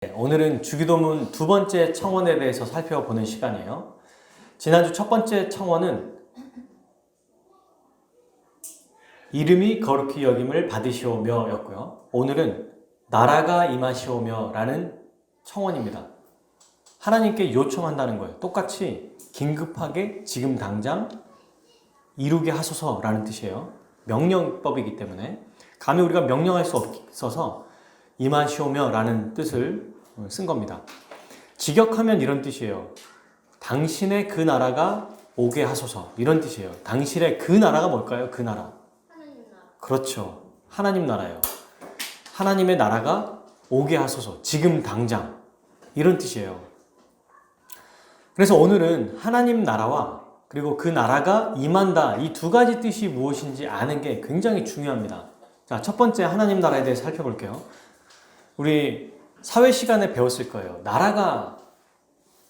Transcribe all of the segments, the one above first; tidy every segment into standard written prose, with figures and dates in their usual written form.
오늘은 주기도문 두 번째 청원에 대해서 살펴보는 시간이에요. 지난주 첫 번째 청원은 이름이 거룩히 여김을 받으시오며 였고요. 오늘은 나라가 임하시오며 라는 청원입니다. 하나님께 요청한다는 거예요. 똑같이 긴급하게 지금 당장 이루게 하소서라는 뜻이에요. 명령법이기 때문에 감히 우리가 명령할 수 없어서 임하시오며 라는 뜻을 쓴 겁니다. 직역하면 이런 뜻이에요. 당신의 그 나라가 오게 하소서, 이런 뜻이에요. 당신의 그 나라가 뭘까요? 그 나라. 하나님 나라. 그렇죠. 하나님 나라예요. 하나님의 나라가 오게 하소서, 지금 당장, 이런 뜻이에요. 그래서 오늘은 하나님 나라와 그리고 그 나라가 임한다, 이 두 가지 뜻이 무엇인지 아는 게 굉장히 중요합니다. 자, 첫 번째 하나님 나라에 대해서 살펴볼게요. 우리 사회 시간에 배웠을 거예요. 나라가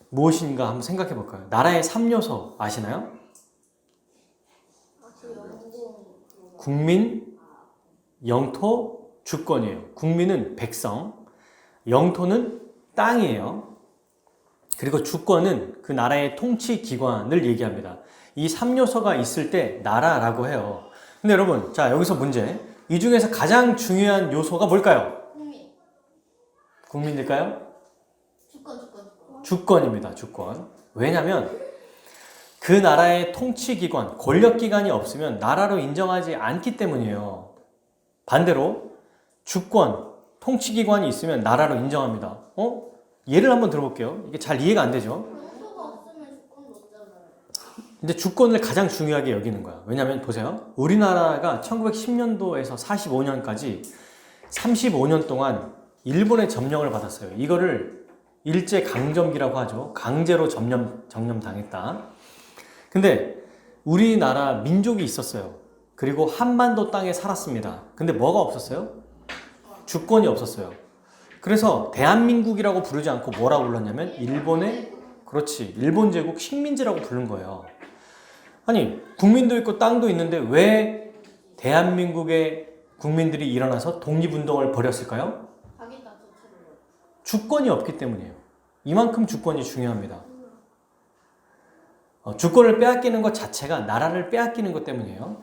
무엇인가 한번 생각해 볼까요? 나라의 3요소 아시나요? 국민, 영토, 주권이에요. 국민은 백성, 영토는 땅이에요. 그리고 주권은 그 나라의 통치 기관을 얘기합니다. 이 3요소가 있을 때 나라라고 해요. 근데 여러분, 자, 여기서 문제. 이 중에서 가장 중요한 요소가 뭘까요? 국민일까요? 주권입니다. 주권. 왜냐하면 그 나라의 통치기관, 권력기관이 없으면 나라로 인정하지 않기 때문이에요. 반대로 주권, 통치기관이 있으면 나라로 인정합니다. 예를 한번 들어볼게요. 이게 잘 이해가 안 되죠? 영토가 없으면 주권도 없잖아요. 근데 주권을 가장 중요하게 여기는 거야. 왜냐하면 보세요. 우리나라가 1910년도에서 45년까지 35년 동안 일본의 점령을 받았어요. 이거를 일제강점기라고 하죠. 강제로 점령당했다. 근데 우리나라 민족이 있었어요. 그리고 한반도 땅에 살았습니다. 근데 뭐가 없었어요? 주권이 없었어요. 그래서 대한민국이라고 부르지 않고 뭐라고 불렀냐면 일본의, 그렇지, 일본 제국 식민지라고 부른 거예요. 아니, 국민도 있고 땅도 있는데 왜 대한민국의 국민들이 일어나서 독립운동을 벌였을까요? 주권이 없기 때문이에요. 이만큼 주권이 중요합니다. 주권을 빼앗기는 것 자체가 나라를 빼앗기는 것 때문이에요.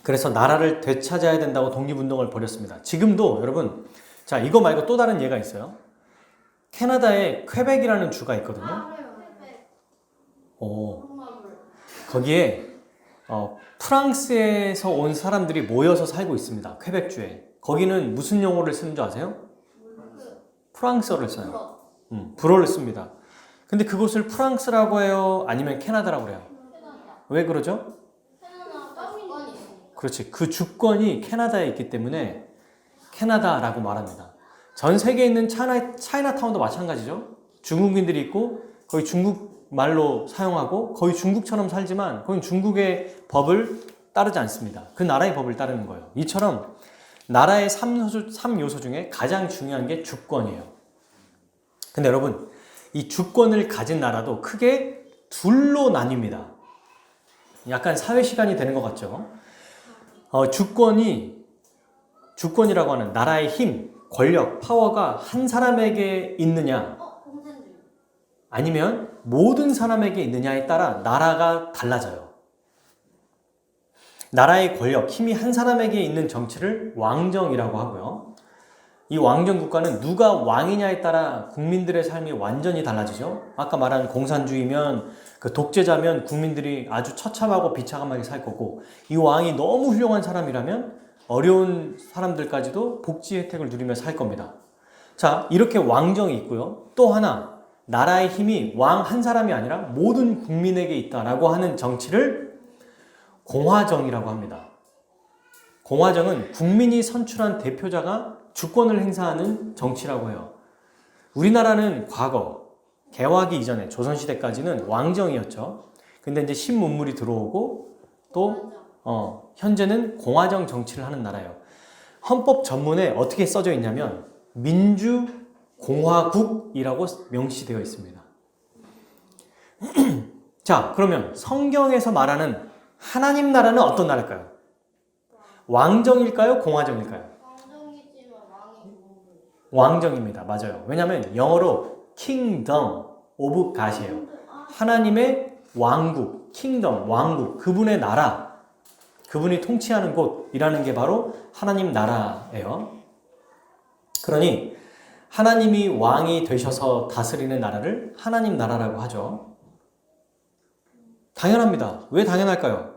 그래서 나라를 되찾아야 된다고 독립운동을 벌였습니다. 지금도 여러분, 자, 이거 말고 또 다른 예가 있어요. 캐나다에 퀘벡이라는 주가 있거든요. 거기에 프랑스에서 온 사람들이 모여서 살고 있습니다. 퀘벡주에. 거기는 무슨 용어를 쓰는 줄 아세요? 프랑스어를 써요. 불어를 씁니다. 근데 그곳을 프랑스라고 해요? 아니면 캐나다라고 해요? 왜 그러죠? 그렇지. 그 주권이 캐나다에 있기 때문에 캐나다라고 말합니다. 전 세계에 있는 차이나타운도 마찬가지죠. 중국인들이 있고 거의 중국 말로 사용하고 거의 중국처럼 살지만 거기 중국의 법을 따르지 않습니다. 그 나라의 법을 따르는 거예요. 이처럼 나라의 3요소 중에 가장 중요한 게 주권이에요. 근데 여러분, 이 주권을 가진 나라도 크게 둘로 나뉩니다. 약간 사회 시간이 되는 것 같죠? 주권이라고 하는 나라의 힘, 권력, 파워가 한 사람에게 있느냐, 아니면 모든 사람에게 있느냐에 따라 나라가 달라져요. 나라의 권력, 힘이 한 사람에게 있는 정치를 왕정이라고 하고요. 이 왕정 국가는 누가 왕이냐에 따라 국민들의 삶이 완전히 달라지죠. 아까 말한 공산주의면, 그 독재자면 국민들이 아주 처참하고 비참하게 살 거고, 이 왕이 너무 훌륭한 사람이라면 어려운 사람들까지도 복지 혜택을 누리며 살 겁니다. 자, 이렇게 왕정이 있고요. 또 하나, 나라의 힘이 왕 한 사람이 아니라 모든 국민에게 있다라고 하는 정치를 공화정이라고 합니다. 공화정은 국민이 선출한 대표자가 주권을 행사하는 정치라고 해요. 우리나라는 과거 개화기 이전에 조선시대까지는 왕정이었죠. 근데 이제 신문물이 들어오고 또 현재는 공화정 정치를 하는 나라예요. 헌법 전문에 어떻게 써져 있냐면 민주공화국이라고 명시되어 있습니다. 자, 그러면 성경에서 말하는 하나님 나라는 어떤 나라일까요? 왕정일까요? 공화정일까요? 왕정입니다. 맞아요. 왜냐하면 영어로 kingdom of God이에요. 하나님의 왕국, kingdom, 왕국, 그분의 나라, 그분이 통치하는 곳이라는 게 바로 하나님 나라예요. 그러니 하나님이 왕이 되셔서 다스리는 나라를 하나님 나라라고 하죠. 당연합니다. 왜 당연할까요?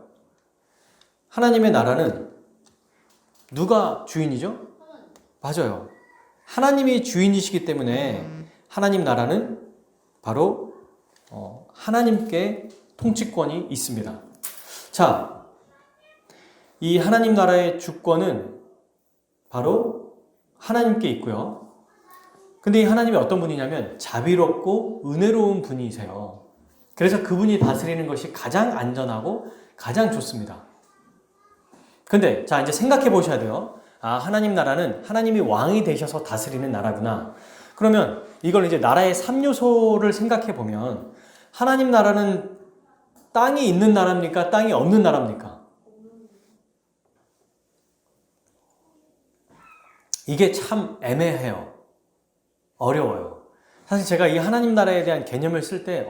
하나님의 나라는 누가 주인이죠? 맞아요. 하나님이 주인이시기 때문에 하나님 나라는 바로 하나님께 통치권이 있습니다. 자, 이 하나님 나라의 주권은 바로 하나님께 있고요. 근데 이 하나님이 어떤 분이냐면 자비롭고 은혜로운 분이세요. 그래서 그분이 다스리는 것이 가장 안전하고 가장 좋습니다. 근데 자, 이제 생각해 보셔야 돼요. 아, 하나님 나라는 하나님이 왕이 되셔서 다스리는 나라구나. 그러면 이걸 이제 나라의 3요소를 생각해 보면 하나님 나라는 땅이 있는 나라입니까? 땅이 없는 나라입니까? 이게 참 애매해요. 어려워요. 사실 제가 이 하나님 나라에 대한 개념을 쓸 때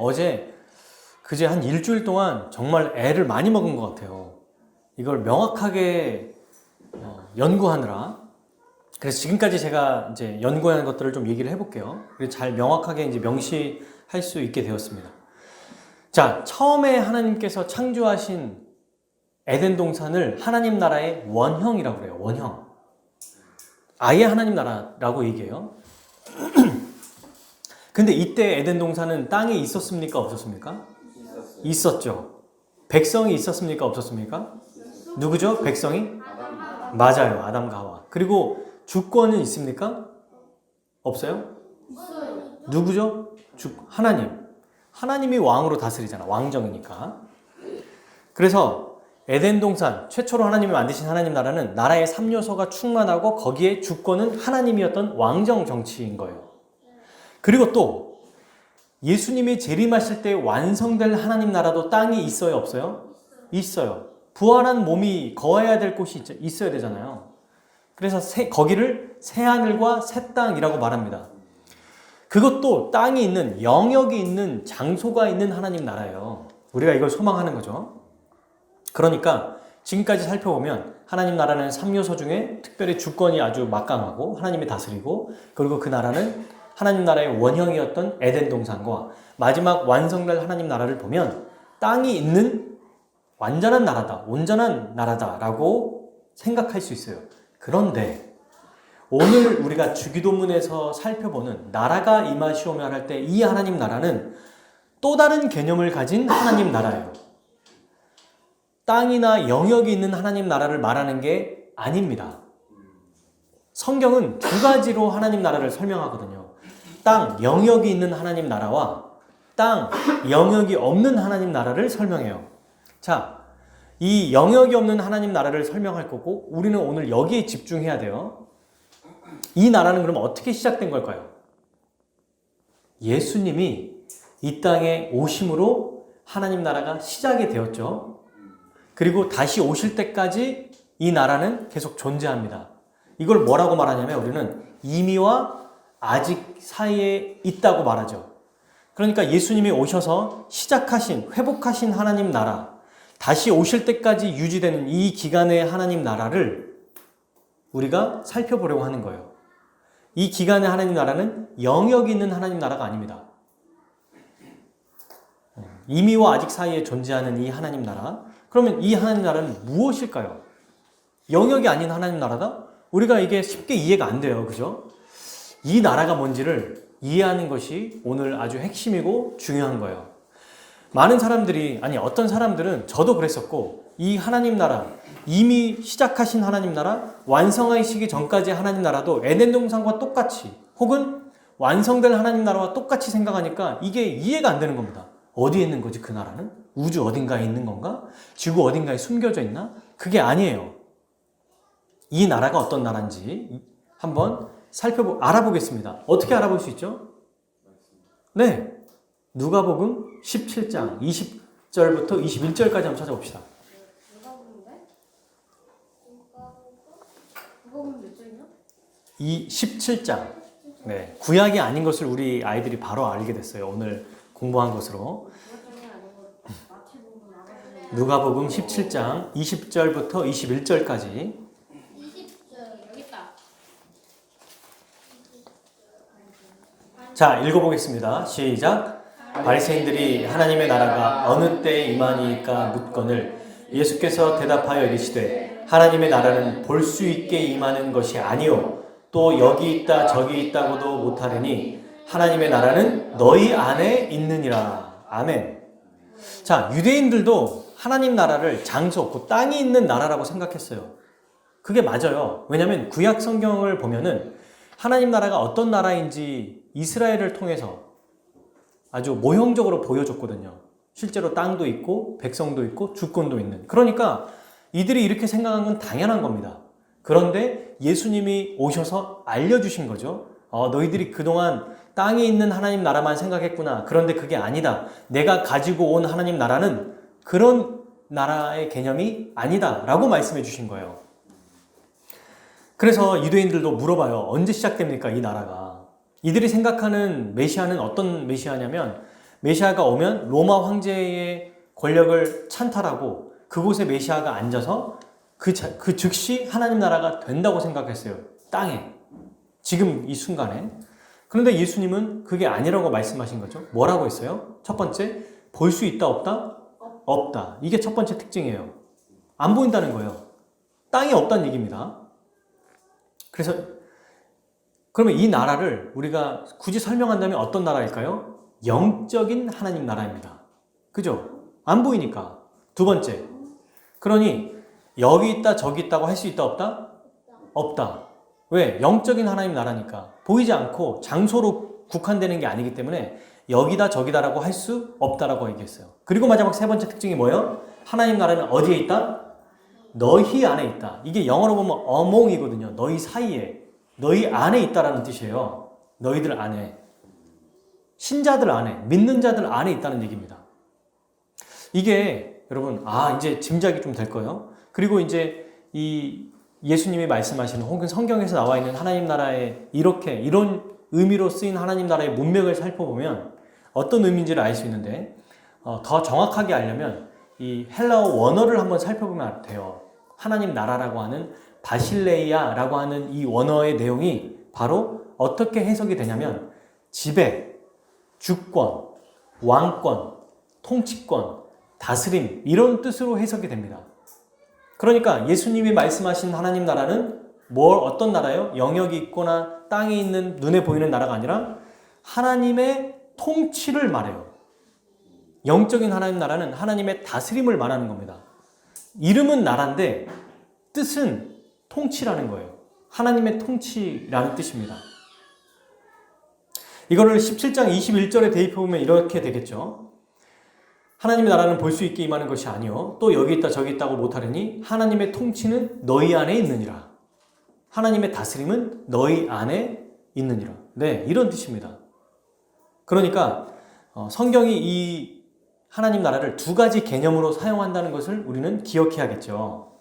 그제 한 일주일 동안 정말 애를 많이 먹은 것 같아요. 이걸 명확하게 연구하느라. 그래서 지금까지 제가 이제 연구한 것들을 좀 얘기를 해볼게요. 그래서 잘 명확하게 이제 명시할 수 있게 되었습니다. 자, 처음에 하나님께서 창조하신 에덴 동산을 하나님 나라의 원형이라고 그래요. 원형. 아예 하나님 나라라고 얘기해요. 근데 이때 에덴 동산은 땅에 있었습니까? 없었습니까? 있었죠. 백성이 있었습니까? 없었습니까? 누구죠? 백성이? 맞아요. 아담과 하와. 그리고 주권은 있습니까? 없어요? 누구죠? 하나님. 하나님이 왕으로 다스리잖아. 왕정이니까. 그래서 에덴 동산, 최초로 하나님이 만드신 하나님 나라는 나라의 3요소가 충만하고 거기에 주권은 하나님이었던 왕정 정치인 거예요. 그리고 또 예수님이 재림하실 때 완성될 하나님 나라도 땅이 있어요? 없어요? 있어요. 부활한 몸이 거해야 될 곳이 있어야 되잖아요. 그래서 거기를 새하늘과 새 땅이라고 말합니다. 그것도 땅이 있는, 영역이 있는, 장소가 있는 하나님 나라예요. 우리가 이걸 소망하는 거죠. 그러니까 지금까지 살펴보면 하나님 나라는 3요소 중에 특별히 주권이 아주 막강하고 하나님이 다스리고, 그리고 그 나라는 하나님 나라의 원형이었던 에덴 동산과 마지막 완성될 하나님 나라를 보면 땅이 있는 완전한 나라다, 온전한 나라다라고 생각할 수 있어요. 그런데 오늘 우리가 주기도문에서 살펴보는 나라가 임하시오며 할 때 이 하나님 나라는 또 다른 개념을 가진 하나님 나라예요. 땅이나 영역이 있는 하나님 나라를 말하는 게 아닙니다. 성경은 두 가지로 하나님 나라를 설명하거든요. 땅, 영역이 있는 하나님 나라와 땅, 영역이 없는 하나님 나라를 설명해요. 자, 이 영역이 없는 하나님 나라를 설명할 거고 우리는 오늘 여기에 집중해야 돼요. 이 나라는 그럼 어떻게 시작된 걸까요? 예수님이 이 땅에 오심으로 하나님 나라가 시작이 되었죠. 그리고 다시 오실 때까지 이 나라는 계속 존재합니다. 이걸 뭐라고 말하냐면 우리는 이미와 아직 사이에 있다고 말하죠. 그러니까 예수님이 오셔서 시작하신, 회복하신 하나님 나라, 다시 오실 때까지 유지되는 이 기간의 하나님 나라를 우리가 살펴보려고 하는 거예요. 이 기간의 하나님 나라는 영역이 있는 하나님 나라가 아닙니다. 이미와 아직 사이에 존재하는 이 하나님 나라. 그러면 이 하나님 나라는 무엇일까요? 영역이 아닌 하나님 나라다? 우리가 이게 쉽게 이해가 안 돼요. 그죠? 이 나라가 뭔지를 이해하는 것이 오늘 아주 핵심이고 중요한 거예요. 많은 사람들이, 어떤 사람들은 저도 그랬었고, 이 하나님 나라, 이미 시작하신 하나님 나라, 완성하시기 전까지의 하나님 나라도 에덴 동산과 똑같이 혹은 완성될 하나님 나라와 똑같이 생각하니까 이게 이해가 안 되는 겁니다. 어디에 있는 거지 그 나라는? 우주 어딘가에 있는 건가? 지구 어딘가에 숨겨져 있나? 그게 아니에요. 이 나라가 어떤 나라인지 한번 알아보겠습니다. 어떻게 알아볼 수 있죠? 네. 누가복음 17장 20절부터 21절까지 한번 찾아봅시다. 누가복음 몇 절이요? 이 17장 네, 구약이 아닌 것을 우리 아이들이 바로 알게 됐어요. 오늘 공부한 것으로. 누가복음 17장 20절부터 21절까지. 20절 여기 있다. 자, 읽어보겠습니다. 시작. 바리새인들이 하나님의 나라가 어느 때에 임하니까 묻거늘 예수께서 대답하여 이르시되 하나님의 나라는 볼 수 있게 임하는 것이 아니요 또 여기 있다 저기 있다고도 못하리니 하나님의 나라는 너희 안에 있느니라. 아멘. 자, 유대인들도 하나님 나라를 장소, 그 땅이 있는 나라라고 생각했어요. 그게 맞아요. 왜냐하면 구약 성경을 보면은 하나님 나라가 어떤 나라인지 이스라엘을 통해서 아주 모형적으로 보여줬거든요. 실제로 땅도 있고 백성도 있고 주권도 있는. 그러니까 이들이 이렇게 생각한 건 당연한 겁니다. 그런데 예수님이 오셔서 알려주신 거죠. 너희들이 그동안 땅에 있는 하나님 나라만 생각했구나. 그런데 그게 아니다. 내가 가지고 온 하나님 나라는 그런 나라의 개념이 아니다 라고 말씀해 주신 거예요. 그래서 유대인들도 물어봐요. 언제 시작됩니까 이 나라가. 이들이 생각하는 메시아는 어떤 메시아냐면 메시아가 오면 로마 황제의 권력을 찬탈하고 그곳에 메시아가 앉아서 그 즉시 하나님 나라가 된다고 생각했어요. 땅에. 지금 이 순간에. 그런데 예수님은 그게 아니라고 말씀하신 거죠. 뭐라고 했어요? 첫 번째, 볼 수 있다 없다? 없다. 이게 첫 번째 특징이에요. 안 보인다는 거예요. 땅이 없다는 얘기입니다. 그래서 그러면 이 나라를 우리가 굳이 설명한다면 어떤 나라일까요? 영적인 하나님 나라입니다. 그죠? 안 보이니까. 두 번째, 그러니 여기 있다 저기 있다고 할 수 있다 없다? 없다. 왜? 영적인 하나님 나라니까. 보이지 않고 장소로 국한되는 게 아니기 때문에 여기다 저기다라고 할 수 없다라고 얘기했어요. 그리고 마지막 세 번째 특징이 뭐예요? 하나님 나라는 어디에 있다? 너희 안에 있다. 이게 영어로 보면 among이거든요. 너희 사이에. 너희 안에 있다라는 뜻이에요. 너희들 안에. 신자들 안에, 믿는 자들 안에 있다는 얘기입니다. 이게 여러분, 이제 짐작이 좀 될 거예요. 그리고 이제 이 예수님이 말씀하시는 혹은 성경에서 나와 있는 하나님 나라의 이런 의미로 쓰인 하나님 나라의 문맥을 살펴보면 어떤 의미인지를 알 수 있는데 더 정확하게 알려면 이 헬라어 원어를 한번 살펴보면 돼요. 하나님 나라라고 하는 바실레이아라고 하는 이 원어의 내용이 바로 어떻게 해석이 되냐면 지배, 주권, 왕권, 통치권, 다스림 이런 뜻으로 해석이 됩니다. 그러니까 예수님이 말씀하신 하나님 나라는 어떤 나라예요? 영역이 있거나 땅에 있는 눈에 보이는 나라가 아니라 하나님의 통치를 말해요. 영적인 하나님 나라는 하나님의 다스림을 말하는 겁니다. 이름은 나라인데 뜻은 통치라는 거예요. 하나님의 통치라는 뜻입니다. 이거를 17장 21절에 대입해보면 이렇게 되겠죠. 하나님의 나라는 볼 수 있게 임하는 것이 아니요 또 여기 있다 저기 있다고 못하리니 하나님의 통치는 너희 안에 있느니라. 하나님의 다스림은 너희 안에 있느니라. 네, 이런 뜻입니다. 그러니까 성경이 이 하나님 나라를 두 가지 개념으로 사용한다는 것을 우리는 기억해야겠죠.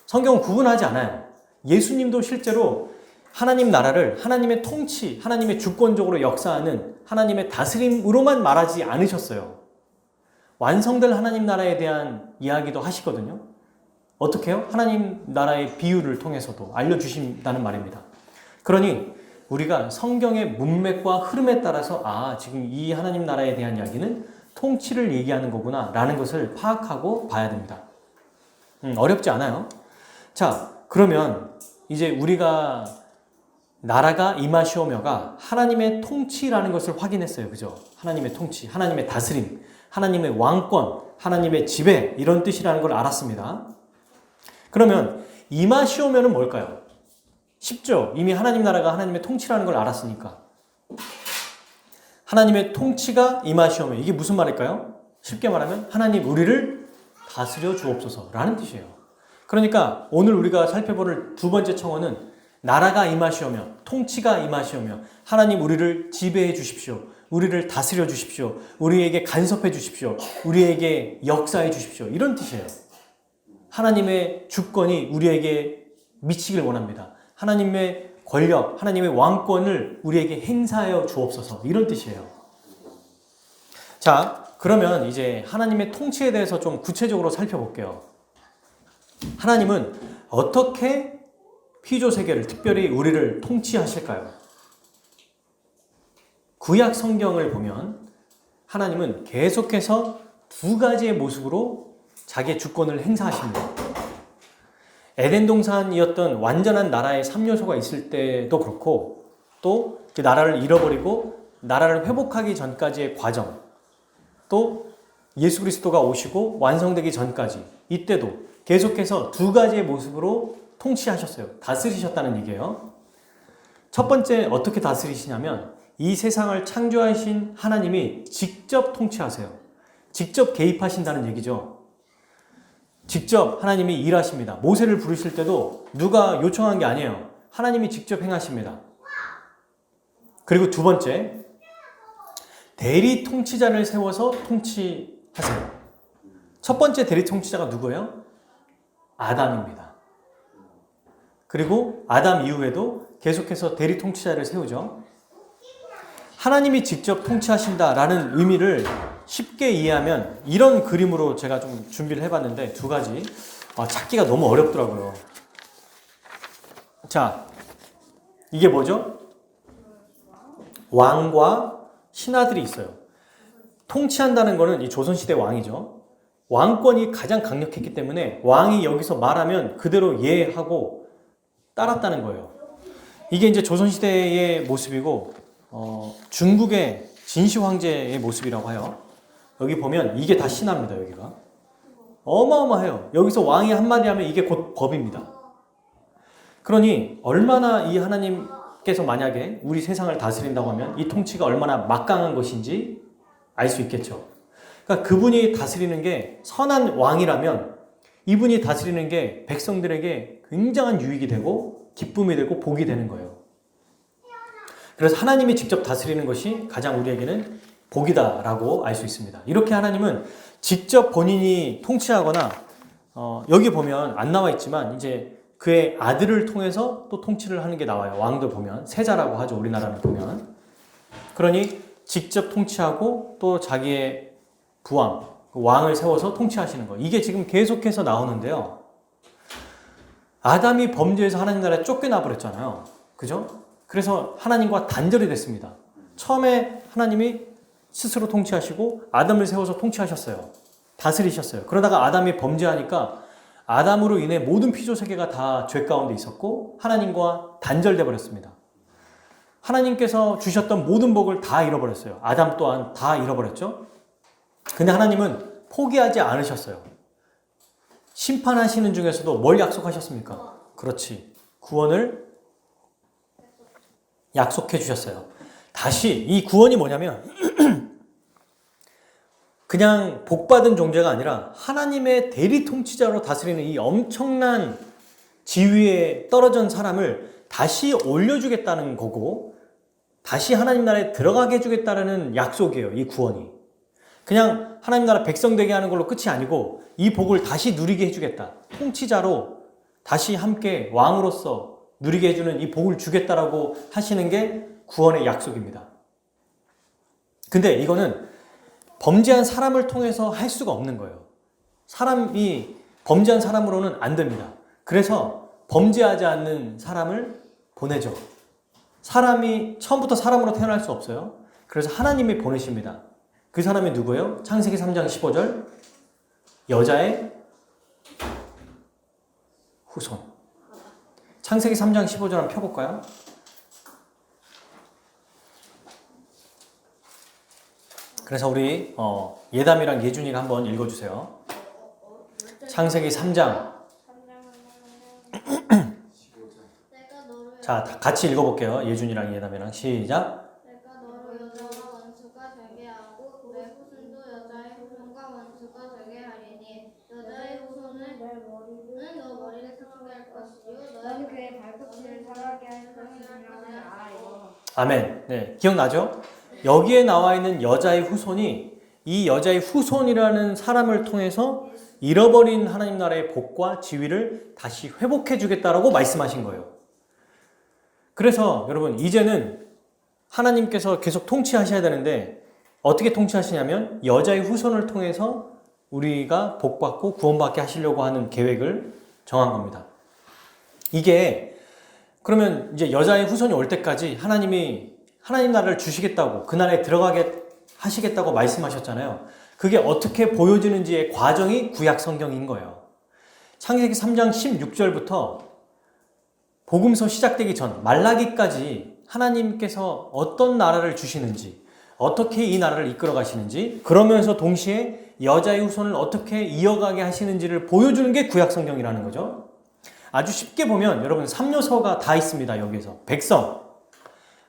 성경은 구분하지 않아요. 예수님도 실제로 하나님 나라를 하나님의 통치, 하나님의 주권적으로 역사하는 하나님의 다스림으로만 말하지 않으셨어요. 완성될 하나님 나라에 대한 이야기도 하시거든요. 어떻게 해요? 하나님 나라의 비유를 통해서도 알려주신다는 말입니다. 그러니 우리가 성경의 문맥과 흐름에 따라서 지금 이 하나님 나라에 대한 이야기는 통치를 얘기하는 거구나 라는 것을 파악하고 봐야 됩니다. 어렵지 않아요. 자, 그러면 이제 우리가 나라가 임하시오며가 하나님의 통치라는 것을 확인했어요. 그죠? 하나님의 통치, 하나님의 다스림, 하나님의 왕권, 하나님의 지배 이런 뜻이라는 걸 알았습니다. 그러면 임하시오면은 뭘까요? 쉽죠? 이미 하나님 나라가 하나님의 통치라는 걸 알았으니까. 하나님의 통치가 임하시오면 이게 무슨 말일까요? 쉽게 말하면 하나님 우리를 다스려 주옵소서라는 뜻이에요. 그러니까 오늘 우리가 살펴볼 두 번째 청원은 나라가 임하시오며 통치가 임하시오며 하나님 우리를 지배해 주십시오. 우리를 다스려 주십시오. 우리에게 간섭해 주십시오. 우리에게 역사해 주십시오. 이런 뜻이에요. 하나님의 주권이 우리에게 미치길 원합니다. 하나님의 권력, 하나님의 왕권을 우리에게 행사하여 주옵소서. 이런 뜻이에요. 자, 그러면 이제 하나님의 통치에 대해서 좀 구체적으로 살펴볼게요. 하나님은 어떻게 피조 세계를, 특별히 우리를 통치하실까요? 구약 성경을 보면 하나님은 계속해서 두 가지의 모습으로 자기의 주권을 행사하십니다. 에덴 동산이었던 완전한 나라의 3요소가 있을 때도 그렇고, 또 그 나라를 잃어버리고 나라를 회복하기 전까지의 과정, 또 예수 그리스도가 오시고 완성되기 전까지, 이때도 계속해서 두 가지의 모습으로 통치하셨어요. 다스리셨다는 얘기예요. 첫 번째, 어떻게 다스리시냐면 이 세상을 창조하신 하나님이 직접 통치하세요. 직접 개입하신다는 얘기죠. 직접 하나님이 일하십니다. 모세를 부르실 때도 누가 요청한 게 아니에요. 하나님이 직접 행하십니다. 그리고 두 번째, 대리 통치자를 세워서 통치하세요. 첫 번째 대리 통치자가 누구예요? 아담입니다. 그리고 아담 이후에도 계속해서 대리 통치자를 세우죠. 하나님이 직접 통치하신다라는 의미를 쉽게 이해하면 이런 그림으로 제가 좀 준비를 해봤는데, 두 가지. 찾기가 너무 어렵더라고요. 자, 이게 뭐죠? 왕과 신하들이 있어요. 통치한다는 거는 이 조선시대 왕이죠. 왕권이 가장 강력했기 때문에 왕이 여기서 말하면 그대로 예하고 따랐다는 거예요. 이게 이제 조선시대의 모습이고, 중국의 진시 황제의 모습이라고 해요. 여기 보면 이게 다 신하입니다. 여기가 어마어마해요. 여기서 왕이 한마디 하면 이게 곧 법입니다. 그러니 얼마나 이 하나님께서 만약에 우리 세상을 다스린다고 하면 이 통치가 얼마나 막강한 것인지 알 수 있겠죠. 그러니까 그분이 다스리는 게 선한 왕이라면 이분이 다스리는 게 백성들에게 굉장한 유익이 되고 기쁨이 되고 복이 되는 거예요. 그래서 하나님이 직접 다스리는 것이 가장 우리에게는 복이다라고 알 수 있습니다. 이렇게 하나님은 직접 본인이 통치하거나, 여기 보면 안 나와 있지만 이제 그의 아들을 통해서 또 통치를 하는 게 나와요. 왕들 보면 세자라고 하죠. 우리나라는 보면. 그러니 직접 통치하고 또 자기의 부왕, 왕을 세워서 통치하시는 거. 이게 지금 계속해서 나오는데요. 아담이 범죄해서 하나님 나라에 쫓겨나 버렸잖아요. 그죠? 그래서 하나님과 단절이 됐습니다. 처음에 하나님이 스스로 통치하시고 아담을 세워서 통치하셨어요. 다스리셨어요. 그러다가 아담이 범죄하니까 아담으로 인해 모든 피조 세계가 다 죄 가운데 있었고 하나님과 단절돼 버렸습니다. 하나님께서 주셨던 모든 복을 다 잃어버렸어요. 아담 또한 다 잃어버렸죠. 근데 하나님은 포기하지 않으셨어요. 심판하시는 중에서도 뭘 약속하셨습니까? 그렇지. 구원을 약속해 주셨어요. 다시 이 구원이 뭐냐면 그냥 복받은 존재가 아니라 하나님의 대리 통치자로 다스리는 이 엄청난 지위에 떨어진 사람을 다시 올려주겠다는 거고, 다시 하나님 나라에 들어가게 해주겠다는 약속이에요. 이 구원이. 그냥 하나님 나라 백성 되게 하는 걸로 끝이 아니고 이 복을 다시 누리게 해주겠다. 통치자로 다시 함께 왕으로서 누리게 해주는 이 복을 주겠다라고 하시는 게 구원의 약속입니다. 근데 이거는 범죄한 사람을 통해서 할 수가 없는 거예요. 사람이 범죄한 사람으로는 안 됩니다. 그래서 범죄하지 않는 사람을 보내죠. 사람이 처음부터 사람으로 태어날 수 없어요. 그래서 하나님이 보내십니다. 그 사람이 누구예요? 창세기 3장 15절 여자의 후손. 창세기 3장 15절 한번 펴볼까요? 그래서 우리 예담이랑 예준이가 한번 읽어주세요. 창세기 3장. 자, 같이 읽어볼게요. 예준이랑 예담이랑 시작. 내가 너를 여자와 원수가 되게 하고 내 후손도 여자의 후손과 원수가 되게 하리니 여자의 후손은 너 머리를 상하게 할 것이요 너는 그의 발꿈치를 상하게 할 것이라는 알아요. 아멘. 네, 기억나죠? 여기에 나와 있는 여자의 후손이 이 여자의 후손이라는 사람을 통해서 잃어버린 하나님 나라의 복과 지위를 다시 회복해 주겠다라고 말씀하신 거예요. 그래서 여러분 이제는 하나님께서 계속 통치하셔야 되는데 어떻게 통치하시냐면 여자의 후손을 통해서 우리가 복받고 구원받게 하시려고 하는 계획을 정한 겁니다. 이게 그러면 이제 여자의 후손이 올 때까지 하나님이 하나님 나라를 주시겠다고 그 나라에 들어가게 하시겠다고 말씀하셨잖아요. 그게 어떻게 보여지는지의 과정이 구약 성경인 거예요. 창세기 3장 16절부터 복음서 시작되기 전 말라기까지 하나님께서 어떤 나라를 주시는지 어떻게 이 나라를 이끌어 가시는지 그러면서 동시에 여자의 후손을 어떻게 이어가게 하시는지를 보여주는 게 구약 성경이라는 거죠. 아주 쉽게 보면 여러분 3요소가 다 있습니다. 여기에서 백성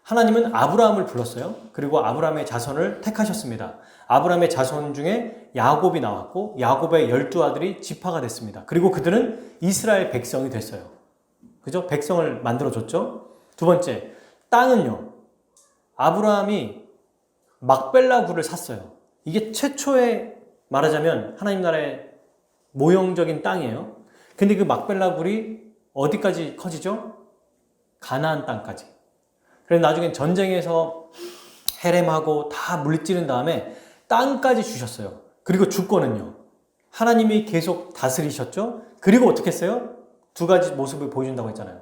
하나님은 아브라함을 불렀어요. 그리고 아브라함의 자손을 택하셨습니다. 아브라함의 자손 중에 야곱이 나왔고 야곱의 12아들이 지파가 됐습니다. 그리고 그들은 이스라엘 백성이 됐어요. 그죠? 백성을 만들어줬죠. 두 번째, 땅은요. 아브라함이 막벨라 굴을 샀어요. 이게 최초의 말하자면 하나님 나라의 모형적인 땅이에요. 근데 그 막벨라 굴이 어디까지 커지죠? 가나안 땅까지. 그래서 나중에 전쟁에서 해렘하고 다 물리치는 다음에 땅까지 주셨어요. 그리고 주권은요. 하나님이 계속 다스리셨죠. 그리고 어떻게 했어요? 두 가지 모습을 보여준다고 했잖아요.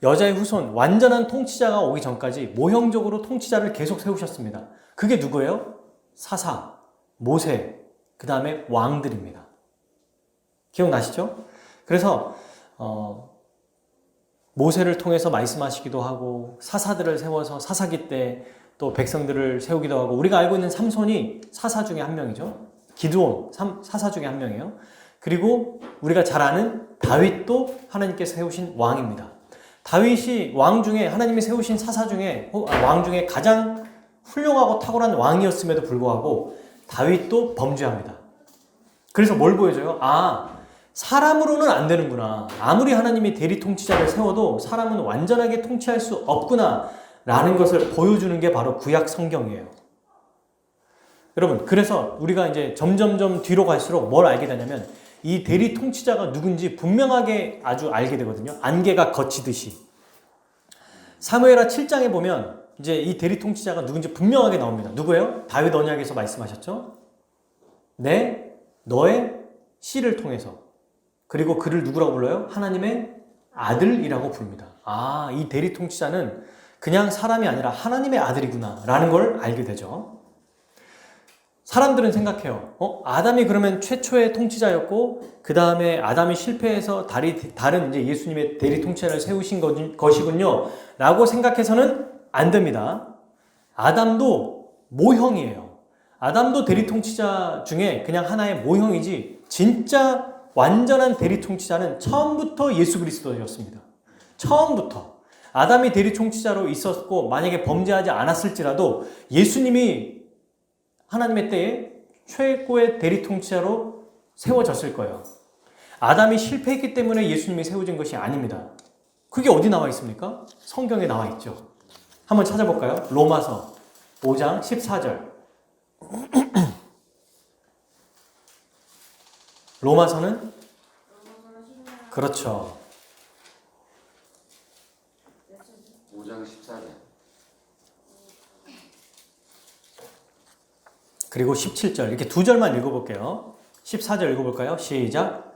여자의 후손, 완전한 통치자가 오기 전까지 모형적으로 통치자를 계속 세우셨습니다. 그게 누구예요? 사사, 모세, 그 다음에 왕들입니다. 기억나시죠? 그래서 모세를 통해서 말씀하시기도 하고 사사들을 세워서 사사기 때 또 백성들을 세우기도 하고 우리가 알고 있는 삼손이 사사 중에 한 명이죠. 기드온 사사 중에 한 명이에요. 그리고 우리가 잘 아는 다윗도 하나님께서 세우신 왕입니다. 다윗이 왕 중에 하나님이 세우신 사사 중에 왕 중에 가장 훌륭하고 탁월한 왕이었음에도 불구하고 다윗도 범죄합니다. 그래서 뭘 보여줘요? 사람으로는 안 되는구나. 아무리 하나님이 대리 통치자를 세워도 사람은 완전하게 통치할 수 없구나 라는 것을 보여주는 게 바로 구약 성경이에요. 여러분, 그래서 우리가 이제 점점점 뒤로 갈수록 뭘 알게 되냐면 이 대리 통치자가 누군지 분명하게 아주 알게 되거든요. 안개가 거치듯이. 사무엘하 7장에 보면 이제 이 대리 통치자가 누군지 분명하게 나옵니다. 누구예요? 다윗 언약에서 말씀하셨죠? 너의 씨를 통해서. 그리고 그를 누구라고 불러요? 하나님의 아들이라고 부릅니다. 이 대리 통치자는 그냥 사람이 아니라 하나님의 아들이구나 라는 걸 알게 되죠. 사람들은 생각해요. 아담이 그러면 최초의 통치자였고 그 다음에 아담이 실패해서 다른 이제 예수님의 대리 통치자를 세우신 것이군요 라고 생각해서는 안 됩니다. 아담도 모형이에요. 아담도 대리 통치자 중에 그냥 하나의 모형이지 진짜 완전한 대리 통치자는 처음부터 예수 그리스도였습니다. 처음부터. 아담이 대리 통치자로 있었고 만약에 범죄하지 않았을지라도 예수님이 하나님의 때에 최고의 대리 통치자로 세워졌을 거예요. 아담이 실패했기 때문에 예수님이 세워진 것이 아닙니다. 그게 어디 나와 있습니까? 성경에 나와 있죠. 한번 찾아볼까요? 로마서 5장 14절. 로마서는? 그렇죠. 5장 14절. 그리고 17절 이렇게 두 절만 읽어볼게요. 14절 읽어볼까요? 시작.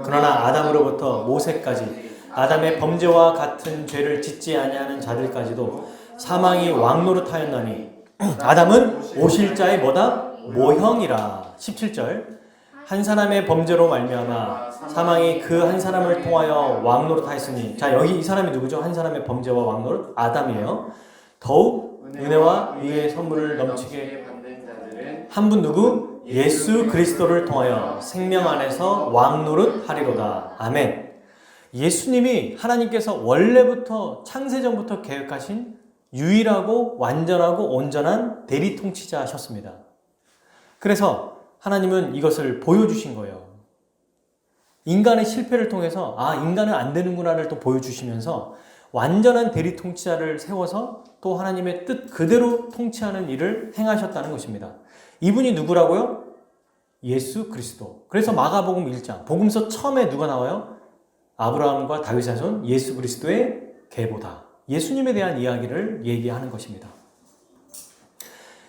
그러나 아담으로부터 모세까지 아담의 범죄와 같은 죄를 짓지 아니하는 자들까지도 사망이 왕노릇하였나니 아담은 오실 자의 뭐다? 모형이라. 17절 한 사람의 범죄로 말미암아 사망이 그 한 사람을 통하여 왕노릇하였으니 자 여기 이 사람이 누구죠? 한 사람의 범죄와 왕노릇? 아담이에요. 더욱 은혜와 의의 선물을 넘치게 받는 자들은 한 분 누구? 예수 그리스도를 통하여 생명 안에서 왕노릇 하리로다. 아멘. 예수님이 하나님께서 원래부터 창세전부터 계획하신 유일하고 완전하고 온전한 대리 통치자셨습니다. 그래서 하나님은 이것을 보여주신 거예요. 인간의 실패를 통해서 인간은 안 되는구나를 또 보여주시면서 완전한 대리 통치자를 세워서 또 하나님의 뜻 그대로 통치하는 일을 행하셨다는 것입니다. 이분이 누구라고요? 예수 그리스도. 그래서 마가복음 1장 복음서 처음에 누가 나와요? 아브라함과 다윗의 자손 예수 그리스도의 계보다 예수님에 대한 이야기를 얘기하는 것입니다.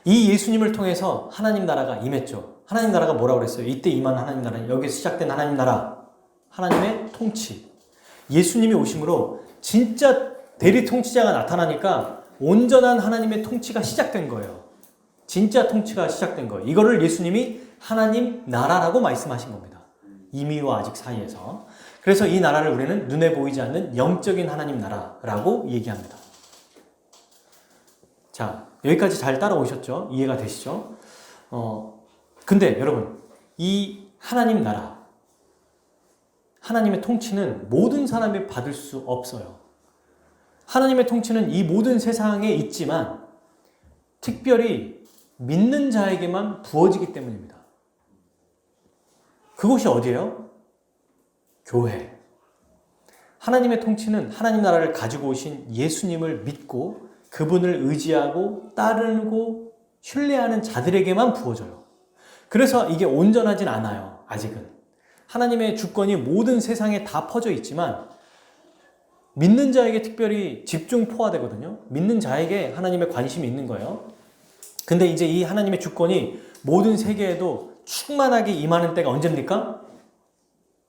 이 예수님을 통해서 하나님 나라가 임했죠. 하나님 나라가 뭐라고 그랬어요? 이때 임한 하나님 나라, 여기서 시작된 하나님 나라, 하나님의 통치. 예수님이 오심으로 진짜 대리 통치자가 나타나니까 온전한 하나님의 통치가 시작된 거예요. 진짜 통치가 시작된 거예요. 이거를 예수님이 하나님 나라라고 말씀하신 겁니다. 이미와 아직 사이에서. 그래서 이 나라를 우리는 눈에 보이지 않는 영적인 하나님 나라라고 얘기합니다. 자, 여기까지 잘 따라오셨죠? 이해가 되시죠? 근데 여러분, 이 하나님 나라, 하나님의 통치는 모든 사람이 받을 수 없어요. 하나님의 통치는 이 모든 세상에 있지만 특별히 믿는 자에게만 부어지기 때문입니다. 그곳이 어디예요? 교회. 하나님의 통치는 하나님 나라를 가지고 오신 예수님을 믿고 그분을 의지하고 따르고 신뢰하는 자들에게만 부어져요. 그래서 이게 온전하진 않아요. 아직은. 하나님의 주권이 모든 세상에 다 퍼져 있지만 믿는 자에게 특별히 집중 포화되거든요. 믿는 자에게 하나님의 관심이 있는 거예요. 근데 이제 이 하나님의 주권이 모든 세계에도 충만하게 임하는 때가 언제입니까?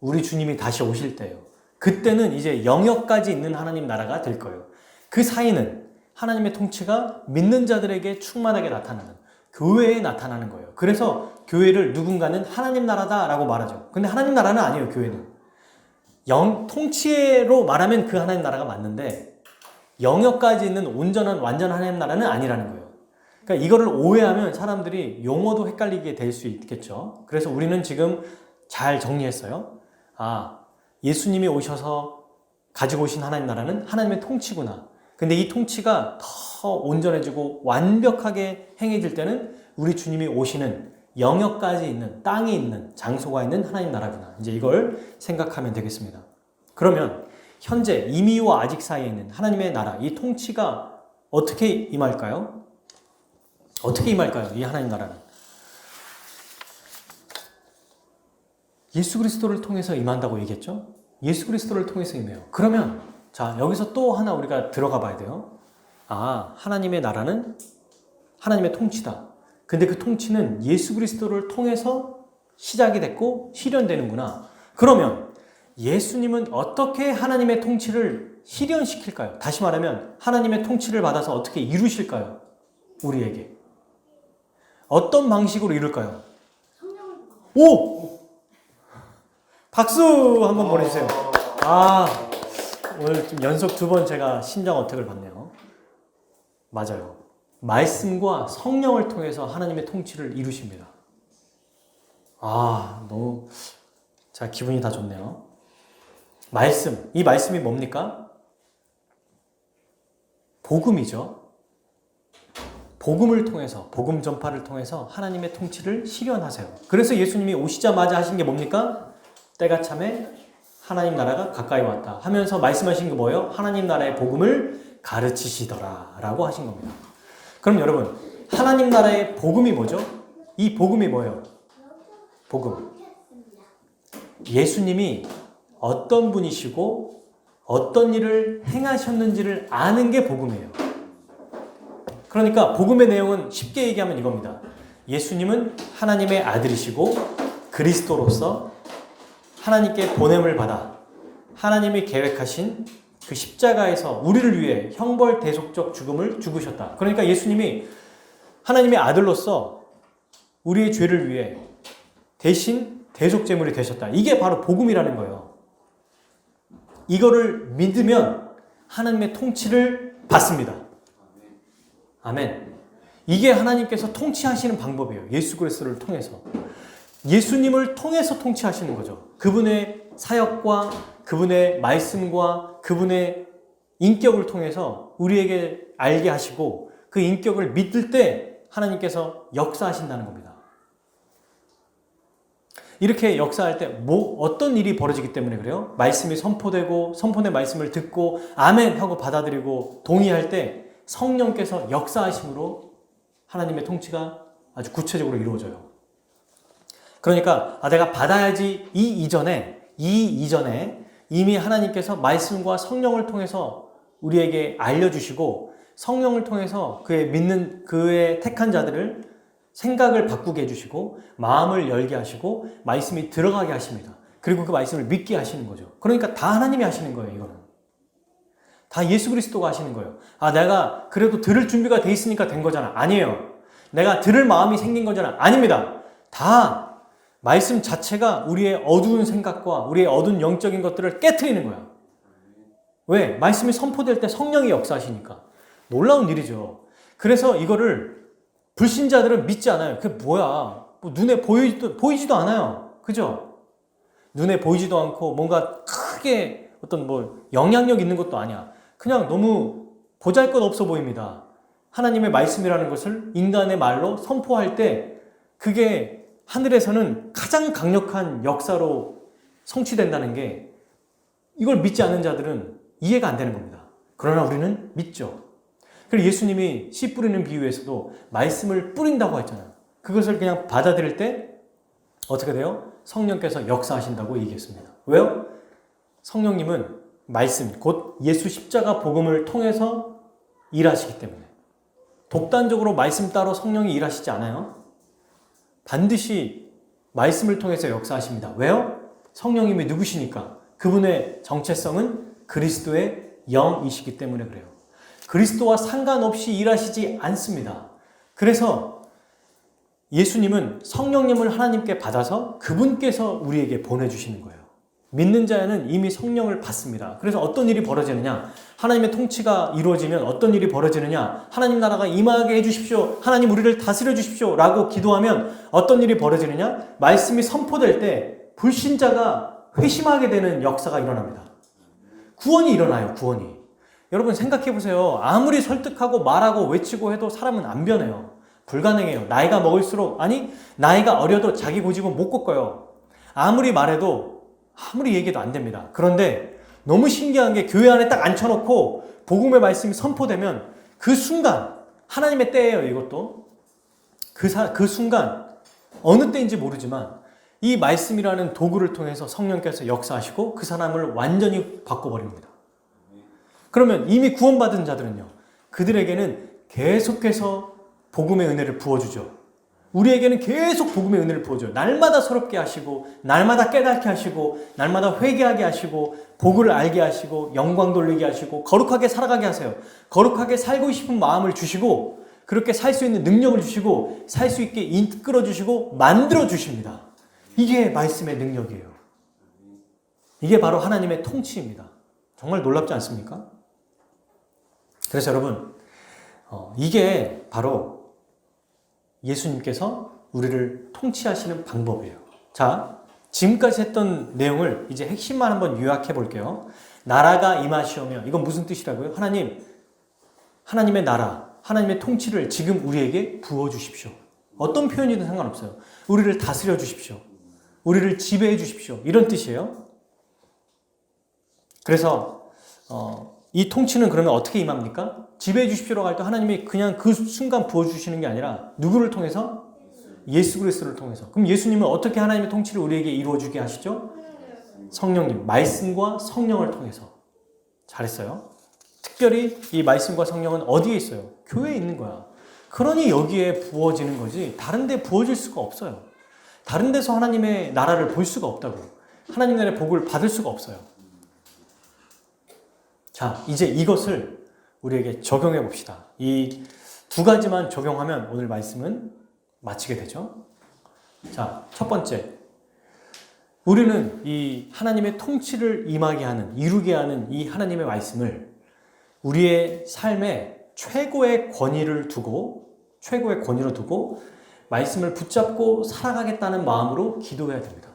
우리 주님이 다시 오실 때예요. 그때는 이제 영역까지 있는 하나님 나라가 될 거예요. 그 사이는 하나님의 통치가 믿는 자들에게 충만하게 나타나는, 교회에 나타나는 거예요. 그래서 교회를 누군가는 하나님 나라다라고 말하죠. 근데 하나님 나라는 아니에요, 교회는. 통치로 말하면 그 하나님 나라가 맞는데 영역까지 있는 온전한 완전한 하나님 나라는 아니라는 거예요. 그러니까 이거를 오해하면 사람들이 용어도 헷갈리게 될 수 있겠죠. 그래서 우리는 지금 잘 정리했어요. 예수님이 오셔서 가지고 오신 하나님 나라는 하나님의 통치구나. 근데 이 통치가 더 온전해지고 완벽하게 행해질 때는 우리 주님이 오시는 영역까지 있는, 땅에 있는, 장소가 있는 하나님 나라구나. 이제 이걸 생각하면 되겠습니다. 그러면 현재 이미와 아직 사이에 있는 하나님의 나라, 이 통치가 어떻게 임할까요? 어떻게 임할까요? 이 하나님 나라는. 예수 그리스도를 통해서 임한다고 얘기했죠? 예수 그리스도를 통해서 임해요. 그러면 자, 여기서 또 하나 우리가 들어가 봐야 돼요. 하나님의 나라는 하나님의 통치다. 근데 그 통치는 예수 그리스도를 통해서 시작이 됐고 실현되는구나. 그러면 예수님은 어떻게 하나님의 통치를 실현시킬까요? 다시 말하면 하나님의 통치를 받아서 어떻게 이루실까요? 우리에게. 어떤 방식으로 이룰까요? 오! 박수 한번 보내주세요. 오늘 좀 연속 2번 제가 심장 어택을 받네요. 맞아요. 말씀과 성령을 통해서 하나님의 통치를 이루십니다. 너무 자, 기분이 다 좋네요. 말씀, 이 말씀이 뭡니까? 복음이죠. 복음을 통해서, 복음 전파를 통해서 하나님의 통치를 실현하세요. 그래서 예수님이 오시자마자 하신 게 뭡니까? 때가 참에 하나님 나라가 가까이 왔다 하면서 말씀하신 게 뭐예요? 하나님 나라의 복음을 가르치시더라 라고 하신 겁니다. 그럼 여러분, 하나님 나라의 복음이 뭐죠? 이 복음이 뭐예요? 복음. 예수님이 어떤 분이시고 어떤 일을 행하셨는지를 아는 게 복음이에요. 그러니까 복음의 내용은 쉽게 얘기하면 이겁니다. 예수님은 하나님의 아들이시고 그리스도로서 하나님께 보냄을 받아 하나님이 계획하신 그 십자가에서 우리를 위해 형벌 대속적 죽음을 죽으셨다. 그러니까 예수님이 하나님의 아들로서 우리의 죄를 위해 대신 대속제물이 되셨다. 이게 바로 복음이라는 거예요. 이거를 믿으면 하나님의 통치를 받습니다. 아멘. 이게 하나님께서 통치하시는 방법이에요. 예수 그리스도를 통해서. 예수님을 통해서 통치하시는 거죠. 그분의 사역과 그분의 말씀과 그분의 인격을 통해서 우리에게 알게 하시고 그 인격을 믿을 때 하나님께서 역사하신다는 겁니다. 이렇게 역사할 때 어떤 일이 벌어지기 때문에 그래요? 말씀이 선포되고 선포된 말씀을 듣고 아멘 하고 받아들이고 동의할 때 성령께서 역사하심으로 하나님의 통치가 아주 구체적으로 이루어져요. 그러니까 내가 받아야지 이 이전에 이미 하나님께서 말씀과 성령을 통해서 우리에게 알려주시고 성령을 통해서 그의 믿는 그의 택한 자들을 생각을 바꾸게 해주시고 마음을 열게 하시고 말씀이 들어가게 하십니다. 그리고 그 말씀을 믿게 하시는 거죠. 그러니까 다 하나님이 하시는 거예요. 이거는 다 예수 그리스도가 하시는 거예요. 아, 내가 그래도 들을 준비가 돼 있으니까 된 거잖아. 아니에요. 내가 들을 마음이 생긴 거잖아. 아닙니다. 다 말씀 자체가 우리의 어두운 생각과 우리의 어두운 영적인 것들을 깨트리는 거야. 왜? 말씀이 선포될 때 성령이 역사하시니까. 놀라운 일이죠. 그래서 이거를 불신자들은 믿지 않아요. 그게 뭐야? 뭐 눈에 보이지도 않아요. 그죠? 눈에 보이지도 않고 뭔가 크게 어떤 뭐 영향력 있는 것도 아니야. 그냥 너무 보잘것없어 보입니다. 하나님의 말씀이라는 것을 인간의 말로 선포할 때 그게 하늘에서는 가장 강력한 역사로 성취된다는 게 이걸 믿지 않는 자들은 이해가 안 되는 겁니다. 그러나 우리는 믿죠. 그리고 예수님이 씨 뿌리는 비유에서도 말씀을 뿌린다고 했잖아요. 그것을 그냥 받아들일 때 어떻게 돼요? 성령께서 역사하신다고 얘기했습니다. 왜요? 성령님은 말씀, 곧 예수 십자가 복음을 통해서 일하시기 때문에 독단적으로 말씀 따로 성령이 일하시지 않아요. 반드시 말씀을 통해서 역사하십니다. 왜요? 성령님이 누구시니까? 그분의 정체성은 그리스도의 영이시기 때문에 그래요. 그리스도와 상관없이 일하시지 않습니다. 그래서 예수님은 성령님을 하나님께 받아서 그분께서 우리에게 보내주시는 거예요. 믿는 자는 이미 성령을 받습니다. 그래서 어떤 일이 벌어지느냐? 하나님의 통치가 이루어지면 어떤 일이 벌어지느냐? 하나님 나라가 임하게 해주십시오. 하나님 우리를 다스려 주십시오. 라고 기도하면 어떤 일이 벌어지느냐? 말씀이 선포될 때 불신자가 회심하게 되는 역사가 일어납니다. 구원이 일어나요. 구원이. 여러분 생각해 보세요. 아무리 설득하고 말하고 외치고 해도 사람은 안 변해요. 불가능해요. 나이가 먹을수록, 아니 나이가 어려도 자기 고집은 못 꺾어요. 아무리 말해도 아무리 얘기해도 안 됩니다. 그런데 너무 신기한 게 교회 안에 딱 앉혀놓고 복음의 말씀이 선포되면 그 순간 하나님의 때예요. 이것도 그 순간 어느 때인지 모르지만 이 말씀이라는 도구를 통해서 성령께서 역사하시고 그 사람을 완전히 바꿔버립니다. 그러면 이미 구원받은 자들은요, 그들에게는 계속해서 복음의 은혜를 부어주죠. 우리에게는 계속 복음의 은혜를 부어줘요. 날마다 새롭게 하시고, 날마다 깨닫게 하시고, 날마다 회개하게 하시고, 복을 알게 하시고, 영광 돌리게 하시고, 거룩하게 살아가게 하세요. 거룩하게 살고 싶은 마음을 주시고, 그렇게 살 수 있는 능력을 주시고, 살 수 있게 이끌어 주시고, 만들어 주십니다. 이게 말씀의 능력이에요. 이게 바로 하나님의 통치입니다. 정말 놀랍지 않습니까? 그래서 여러분, 이게 바로 예수님께서 우리를 통치하시는 방법이에요. 자, 지금까지 했던 내용을 이제 핵심만 한번 요약해 볼게요. 나라가 임하시오며, 이건 무슨 뜻이라고요? 하나님의 나라, 하나님의 통치를 지금 우리에게 부어주십시오. 어떤 표현이든 상관없어요. 우리를 다스려 주십시오. 우리를 지배해 주십시오. 이런 뜻이에요. 그래서 이 통치는 그러면 어떻게 임합니까? 지배해 주십시오라고 할 때 하나님이 그냥 그 순간 부어주시는 게 아니라 누구를 통해서? 예수 그리스도를 통해서. 그럼 예수님은 어떻게 하나님의 통치를 우리에게 이루어주게 하시죠? 성령님, 말씀과 성령을 통해서. 잘했어요. 특별히 이 말씀과 성령은 어디에 있어요? 교회에 있는 거야. 그러니 여기에 부어지는 거지 다른 데 부어질 수가 없어요. 다른 데서 하나님의 나라를 볼 수가 없다고. 하나님 나라의 복을 받을 수가 없어요. 자, 이제 이것을 우리에게 적용해 봅시다. 이 두 가지만 적용하면 오늘 말씀은 마치게 되죠. 자, 첫 번째. 우리는 이 하나님의 통치를 임하게 하는, 이루게 하는 이 하나님의 말씀을 우리의 삶에 최고의 권위로 두고 말씀을 붙잡고 살아가겠다는 마음으로 기도해야 됩니다.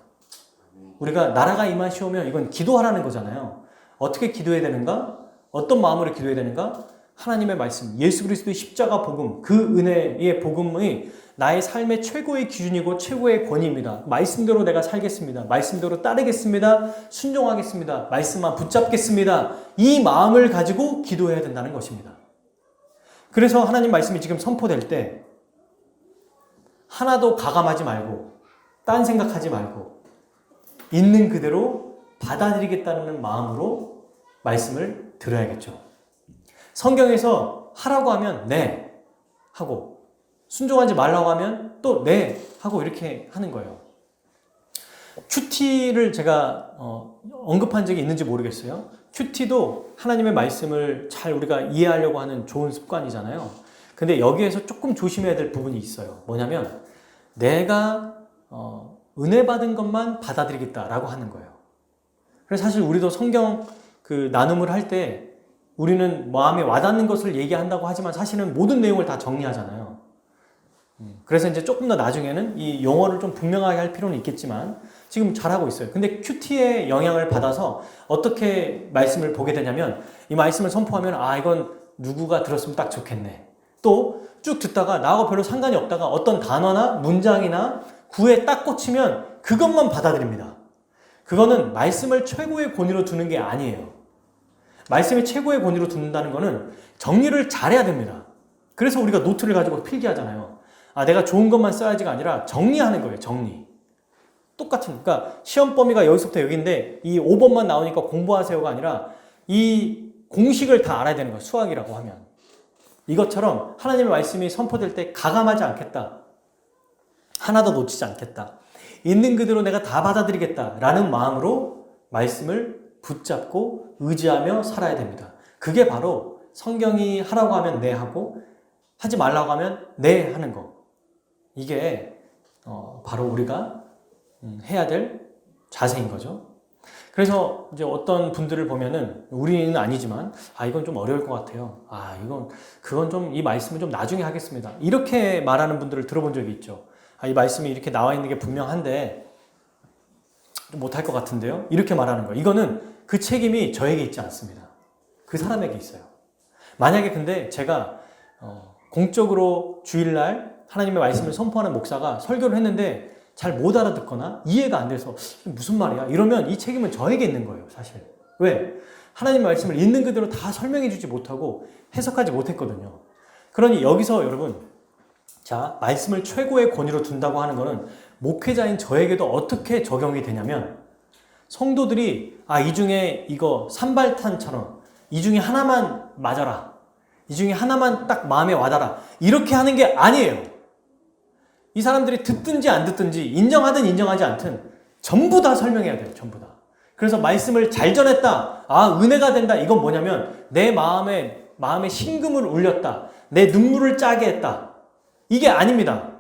우리가 나라가 임하시오면 이건 기도하라는 거잖아요. 어떻게 기도해야 되는가? 어떤 마음으로 기도해야 되는가? 하나님의 말씀, 예수 그리스도의 십자가 복음, 그 은혜의 복음이 나의 삶의 최고의 기준이고 최고의 권위입니다. 말씀대로 내가 살겠습니다. 말씀대로 따르겠습니다. 순종하겠습니다. 말씀만 붙잡겠습니다. 이 마음을 가지고 기도해야 된다는 것입니다. 그래서 하나님 말씀이 지금 선포될 때 하나도 가감하지 말고 딴 생각하지 말고 있는 그대로 받아들이겠다는 마음으로 말씀을 들어야겠죠. 성경에서 하라고 하면 네 하고 순종하지 말라고 하면 또 네 하고 이렇게 하는 거예요. 큐티를 제가 언급한 적이 있는지 모르겠어요. 큐티도 하나님의 말씀을 잘 우리가 이해하려고 하는 좋은 습관이잖아요. 근데 여기에서 조금 조심해야 될 부분이 있어요. 뭐냐면 내가 은혜 받은 것만 받아들이겠다라고 하는 거예요. 그래서 사실 우리도 성경 그 나눔을 할 때 우리는 마음에 와닿는 것을 얘기한다고 하지만 사실은 모든 내용을 다 정리하잖아요. 그래서 이제 조금 더 나중에는 이 용어를 좀 분명하게 할 필요는 있겠지만 지금 잘하고 있어요. 근데 큐티의 영향을 받아서 어떻게 말씀을 보게 되냐면 이 말씀을 선포하면 아 이건 누구가 들었으면 딱 좋겠네. 또 쭉 듣다가 나하고 별로 상관이 없다가 어떤 단어나 문장이나 구에 딱 꽂히면 그것만 받아들입니다. 그거는 말씀을 최고의 권위로 두는 게 아니에요. 말씀이 최고의 권위로 두는다는 거는 정리를 잘해야 됩니다. 그래서 우리가 노트를 가지고 필기하잖아요. 아, 내가 좋은 것만 써야지가 아니라 정리하는 거예요. 정리. 똑같은, 그러니까 시험 범위가 여기서부터 여기인데 이 5번만 나오니까 공부하세요가 아니라 이 공식을 다 알아야 되는 거예요. 수학이라고 하면. 이것처럼 하나님의 말씀이 선포될 때 가감하지 않겠다. 하나도 놓치지 않겠다. 있는 그대로 내가 다 받아들이겠다라는 마음으로 말씀을 붙잡고 의지하며 살아야 됩니다. 그게 바로 성경이 하라고 하면 네 하고 하지 말라고 하면 네 하는 거. 이게 바로 우리가 해야 될 자세인 거죠. 그래서 이제 어떤 분들을 보면은 우리는 아니지만 아 이건 좀 어려울 것 같아요. 아 그건 좀 이 말씀은 좀 나중에 하겠습니다. 이렇게 말하는 분들을 들어본 적이 있죠. 아, 이 말씀이 이렇게 나와 있는 게 분명한데 좀 못할 것 같은데요. 이렇게 말하는 거예요. 이거는 그 책임이 저에게 있지 않습니다. 그 사람에게 있어요. 만약에 근데 제가 공적으로 주일날 하나님의 말씀을 선포하는 목사가 설교를 했는데 잘 못 알아듣거나 이해가 안 돼서 무슨 말이야? 이러면 이 책임은 저에게 있는 거예요, 사실. 왜? 하나님의 말씀을 있는 그대로 다 설명해 주지 못하고 해석하지 못했거든요. 그러니 여기서 여러분, 자, 말씀을 최고의 권위로 둔다고 하는 거는 목회자인 저에게도 어떻게 적용이 되냐면 성도들이 이 중에 이거 산발탄처럼 이 중에 하나만 맞아라. 이 중에 하나만 딱 마음에 와닿아라. 이렇게 하는 게 아니에요. 이 사람들이 듣든지 안 듣든지 인정하든 인정하지 않든 전부 다 설명해야 돼요. 전부 다. 그래서 말씀을 잘 전했다. 은혜가 된다. 이건 뭐냐면 내 마음에 심금을 울렸다. 내 눈물을 짜게 했다. 이게 아닙니다.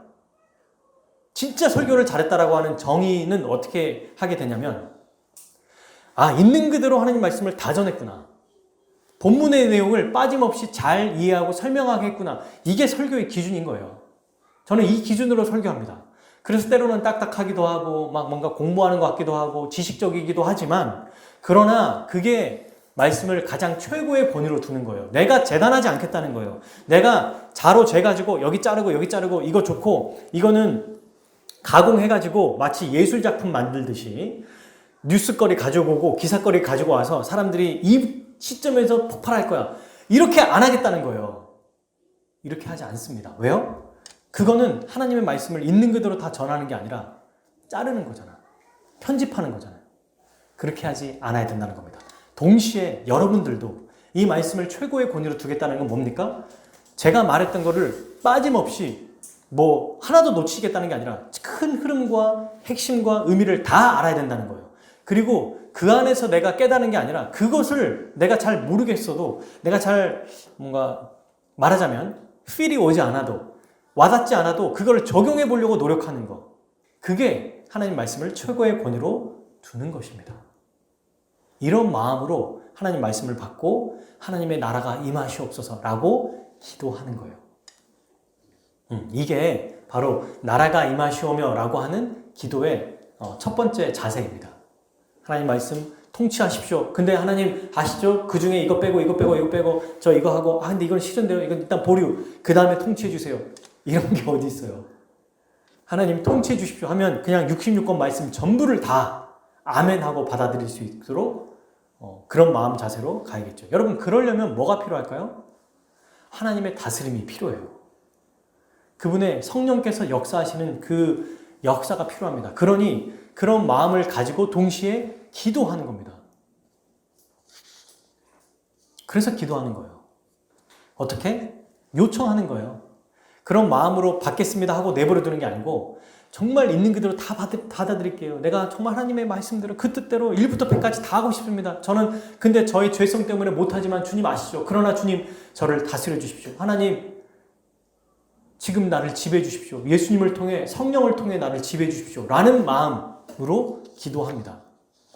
진짜 설교를 잘했다라고 하는 정의는 어떻게 하게 되냐면 있는 그대로 하나님 말씀을 다 전했구나. 본문의 내용을 빠짐없이 잘 이해하고 설명하게 했구나. 이게 설교의 기준인 거예요. 저는 이 기준으로 설교합니다. 그래서 때로는 딱딱하기도 하고 막 뭔가 공부하는 것 같기도 하고 지식적이기도 하지만 그러나 그게 말씀을 가장 최고의 권위로 두는 거예요. 내가 재단하지 않겠다는 거예요. 내가 자로 재가지고 여기 자르고 이거 좋고 이거는 가공해가지고 마치 예술작품 만들듯이 뉴스거리 가지고 오고 기사거리 가지고 와서 사람들이 이 시점에서 폭발할 거야. 이렇게 안 하겠다는 거예요. 이렇게 하지 않습니다. 왜요? 그거는 하나님의 말씀을 있는 그대로 다 전하는 게 아니라 자르는 거잖아. 편집하는 거잖아요. 그렇게 하지 않아야 된다는 겁니다. 동시에 여러분들도 이 말씀을 최고의 권위로 두겠다는 건 뭡니까? 제가 말했던 거를 빠짐없이 하나도 놓치겠다는 게 아니라 큰 흐름과 핵심과 의미를 다 알아야 된다는 거예요. 그리고 그 안에서 내가 깨닫는 게 아니라 그것을 내가 잘 모르겠어도 내가 잘 말하자면 필이 오지 않아도 와닿지 않아도 그걸 적용해 보려고 노력하는 거. 그게 하나님 말씀을 최고의 권위로 두는 것입니다. 이런 마음으로 하나님 말씀을 받고 하나님의 나라가 임하시옵소서라고 기도하는 거예요. 이게 바로 나라가 임하시오며 라고 하는 기도의 첫 번째 자세입니다. 하나님 말씀 통치하십시오. 근데 하나님 아시죠? 그 중에 이거 빼고 저 이거 하고 근데 이건 싫은데요. 이건 일단 보류. 그 다음에 통치해 주세요. 이런 게 어디 있어요? 하나님 통치해 주십시오 하면 그냥 66권 말씀 전부를 다 아멘하고 받아들일 수 있도록 그런 마음 자세로 가야겠죠. 여러분 그러려면 뭐가 필요할까요? 하나님의 다스림이 필요해요. 그분의 성령께서 역사하시는 그 역사가 필요합니다. 그러니 그런 마음을 가지고 동시에 기도하는 겁니다. 그래서 기도하는 거예요. 어떻게? 요청하는 거예요. 그런 마음으로 받겠습니다 하고 내버려 두는 게 아니고 정말 있는 그대로 다 받아들일게요. 내가 정말 하나님의 말씀대로 그 뜻대로 1부터 100까지 다 하고 싶습니다. 저는 근데 저의 죄성 때문에 못하지만 주님 아시죠? 그러나 주님 저를 다스려 주십시오. 하나님 지금 나를 지배해 주십시오. 예수님을 통해 성령을 통해 나를 지배해 주십시오. 라는 마음으로 기도합니다.